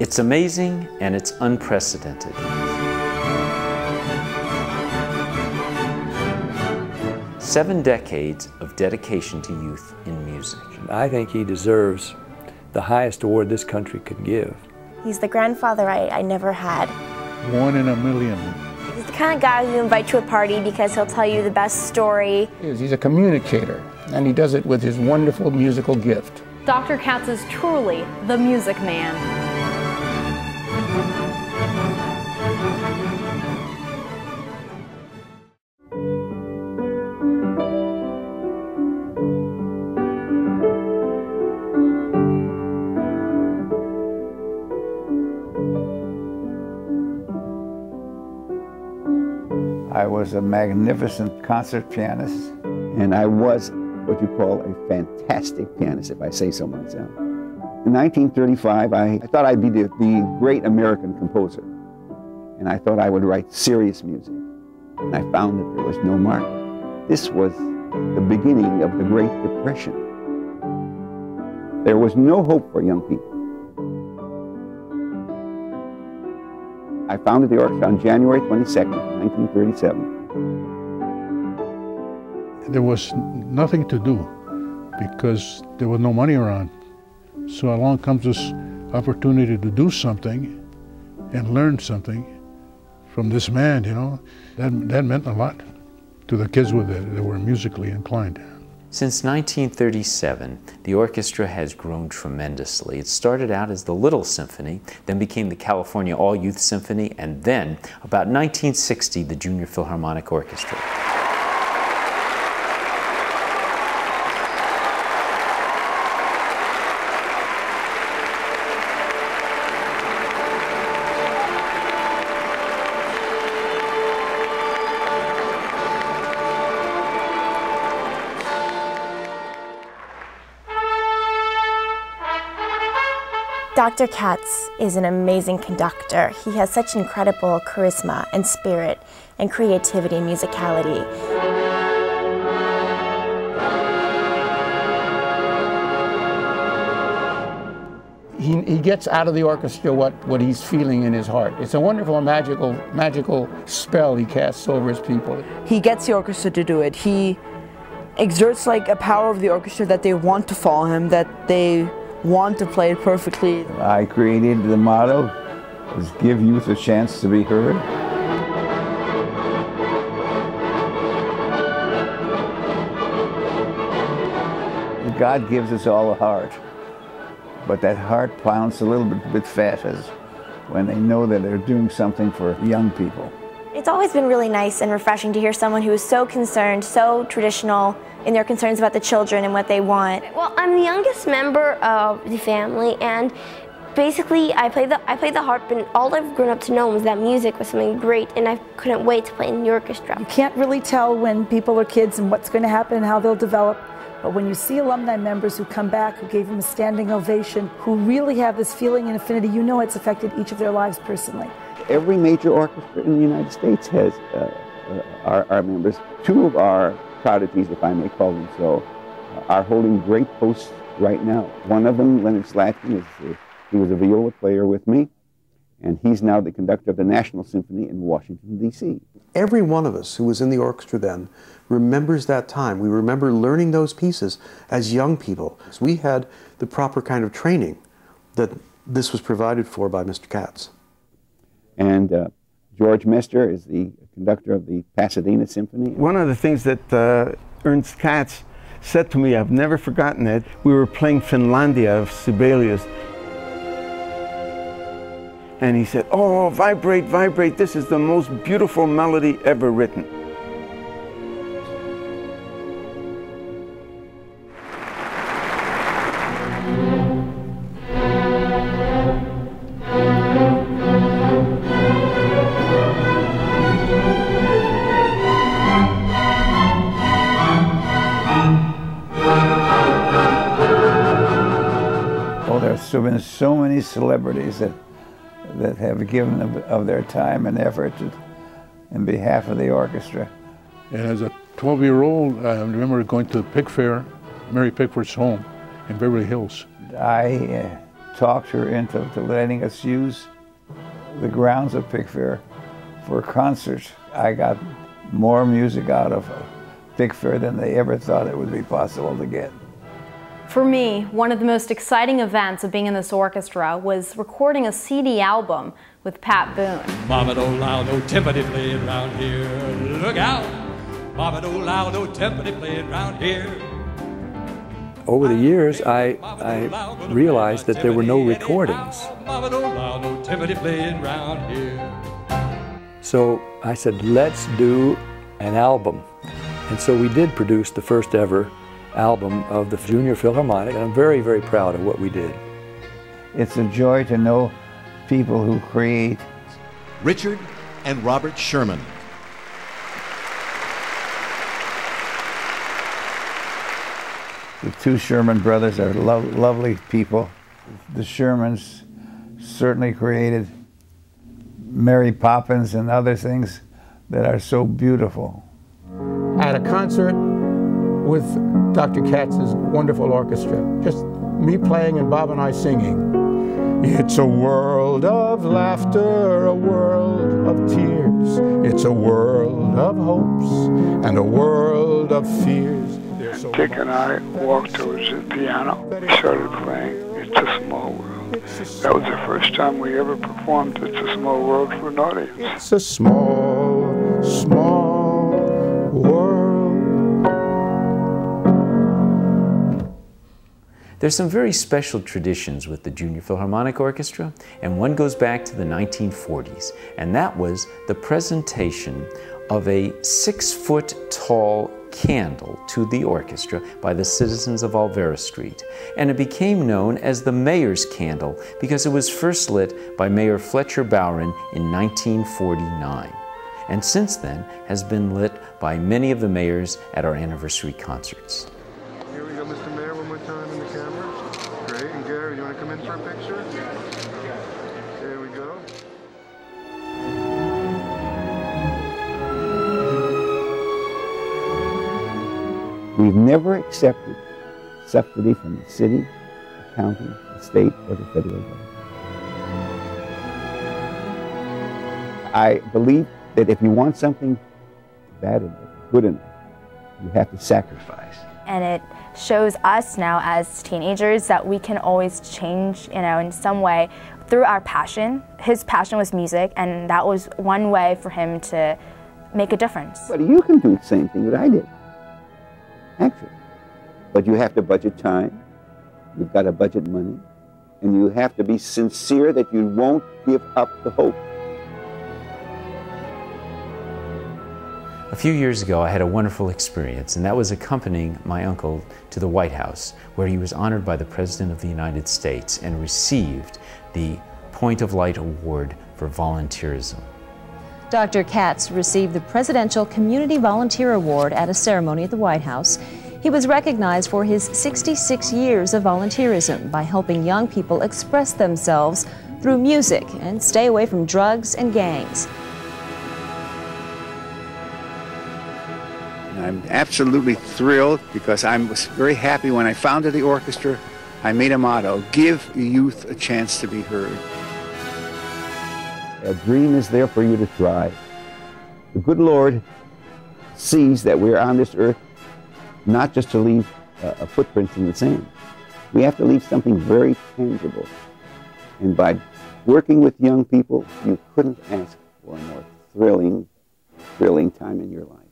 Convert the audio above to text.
It's amazing and it's unprecedented. Seven decades of dedication to youth in music. I think he deserves the highest award this country could give. He's the grandfather I never had. 1 in a million. He's the kind of guy who you invite to a party because he'll tell you the best story. He's a communicator, and he does it with his wonderful musical gift. Dr. Katz is truly the music man. I was a magnificent concert pianist, and I was what you call a fantastic pianist, if I say so myself. In 1935, I thought I'd be the great American composer, and I thought I would write serious music, and I found that there was no market. This was the beginning of the Great Depression. There was no hope for young people. I founded the orchestra on January 22nd, 1937. There was nothing to do because there was no money around. So along comes this opportunity to do something and learn something from this man, you know. That meant a lot to the kids that were musically inclined. Since 1937, the orchestra has grown tremendously. It started out as the Little Symphony, then became the California All-Youth Symphony, and then, about 1960, the Junior Philharmonic Orchestra. Dr. Katz is an amazing conductor. He has such incredible charisma and spirit and creativity and musicality. He gets out of the orchestra what he's feeling in his heart. It's a wonderful, magical spell he casts over his people. He gets the orchestra to do it. He exerts like a power of the orchestra that they want to follow him, that they want to play it perfectly. I created the motto, is give youth a chance to be heard. God gives us all a heart, but that heart pounds a little bit faster when they know that they're doing something for young people. It's always been really nice and refreshing to hear someone who is so concerned, so traditional in their concerns about the children and what they want. Well, I'm the youngest member of the family, and basically I play the harp, and all I've grown up to know was that music was something great, and I couldn't wait to play in the orchestra. You can't really tell when people are kids and what's going to happen and how they'll develop, but when you see alumni members who come back, who gave them a standing ovation, who really have this feeling and affinity, you know it's affected each of their lives personally. Every major orchestra in the United States has our members. Two of our prodigies, if I may call them so, are holding great posts right now. One of them, Leonard Slatkin, he was a viola player with me, and he's now the conductor of the National Symphony in Washington, D.C. Every one of us who was in the orchestra then remembers that time. We remember learning those pieces as young people. We had the proper kind of training that this was provided for by Mr. Katz. And George Mester is the conductor of the Pasadena Symphony. One of the things that Ernst Katz said to me, I've never forgotten it, we were playing Finlandia of Sibelius. And he said, "Oh, vibrate, vibrate, this is the most beautiful melody ever written." Oh, there's been so many celebrities that have given of their time and effort in behalf of the orchestra. And as a 12-year-old, I remember going to the Pick Fair, Mary Pickford's home in Beverly Hills. I talked her into letting us use the grounds of Pickfair for concerts. I got more music out of Pickfair than they ever thought it would be possible to get. For me, one of the most exciting events of being in this orchestra was recording a CD album with Pat Boone. Mama don't allow no timpani playing round here. Look out! Mama don't allow no timpani playing round here. Over the years, I realized that there were no recordings. Mama don't allow no timpani playing round here. So I said, let's do an album. And so we did produce the first ever album of the Junior Philharmonic, and I'm very, very proud of what we did. It's a joy to know people who create. Richard and Robert Sherman. The two Sherman brothers are lovely people. The Shermans certainly created Mary Poppins and other things that are so beautiful. At a concert with Dr. Katz's wonderful orchestra, just me playing and Bob and I singing. It's a world of laughter, a world of tears. It's a world of hopes and a world of fears. Dick and I walked towards the piano. We started playing It's a Small World. That was the first time we ever performed It's a Small World for an audience. It's a small, small world. There's some very special traditions with the Junior Philharmonic Orchestra, and one goes back to the 1940s, and that was the presentation of a 6-foot-tall candle to the orchestra by the citizens of Olvera Street. And it became known as the Mayor's Candle because it was first lit by Mayor Fletcher Bowron in 1949. And since then has been lit by many of the mayors at our anniversary concerts. Here we go, Mr. Mayor, one more time in the camera. Great, and Gary, you want to come in for a picture? There we go. We've never accepted subsidy from the city, the county, the state, or the federal government. I believe that if you want something bad enough, good enough, you have to sacrifice. And it shows us now as teenagers that we can always change, in some way through our passion. His passion was music, and that was one way for him to make a difference. But you can do the same thing that I did. Actually. But you have to budget time, you've got to budget money, and you have to be sincere that you won't give up the hope. A few years ago, I had a wonderful experience, and that was accompanying my uncle to the White House, where he was honored by the President of the United States and received the Point of Light Award for volunteerism. Dr. Katz received the Presidential Community Volunteer Award at a ceremony at the White House. He was recognized for his 66 years of volunteerism by helping young people express themselves through music and stay away from drugs and gangs. I'm absolutely thrilled because I was very happy when I founded the orchestra. I made a motto, give youth a chance to be heard. A dream is there for you to try. The good Lord sees that we're on this earth not just to leave a footprint in the sand. We have to leave something very tangible. And by working with young people, you couldn't ask for a more thrilling time in your life.